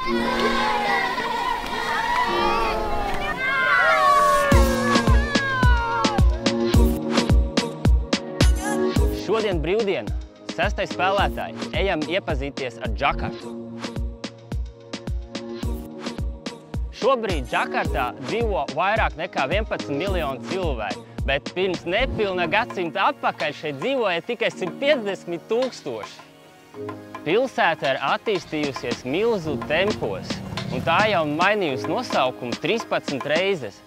Šodien brīvdiena, 6. spēlētāji, ejam iepazīties ar Džakartu. Šobrīd Džakartā dzīvo vairāk nekā 11 miljonu cilvēku, bet pirms nepilna gadsimta atpakaļ šeit dzīvoja tikai 150 000. Pilsēta ir attīstījusies milzu tempos, un tā jau mainījusi nosaukumu 13 reizes.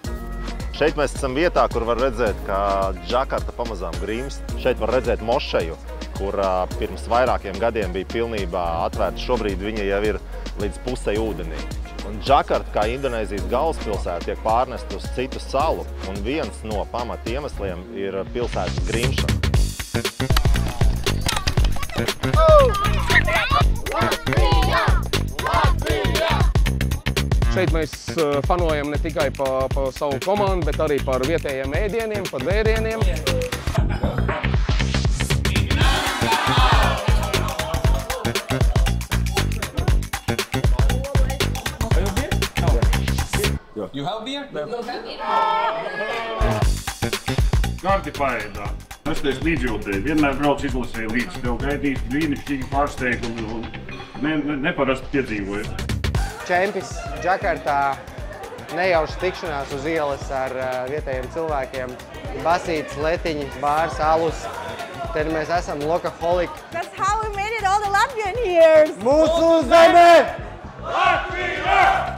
Šeit mēs esam vietā, kur var redzēt, ka Džakarta pamazām grimst. Šeit var redzēt mošeju, kur pirms vairākiem gadiem bija pilnībā atvērta. Šobrīd viņa jau ir līdz pusei ūdenī. Un Džakarta, kā Indonēzijas galvaspilsēta, tiek pārnest uz citu salu. Un viens no pamata iemesliem ir pilsētas grimšana. Šeit mēs fanojam ne tikai par savu komandu, bet arī par vietējiem ēdieniem, par dzērieniem. You have beer? Karti paēdā. Es teicu līdzjūtēji. Vienmēr brauc izlasēju līdz tev gaidīt brīnišķīgi pārsteigumi un neparasti piedzīvoju. Čempis Džakartā, nejauši tikšanās uz ielas ar vietējiem cilvēkiem. Basītes, letiņi, bārs, alus. Tad mēs esam lokaholiki. That's how we made it all the Latvian years! Mūsu zeme! Latvija!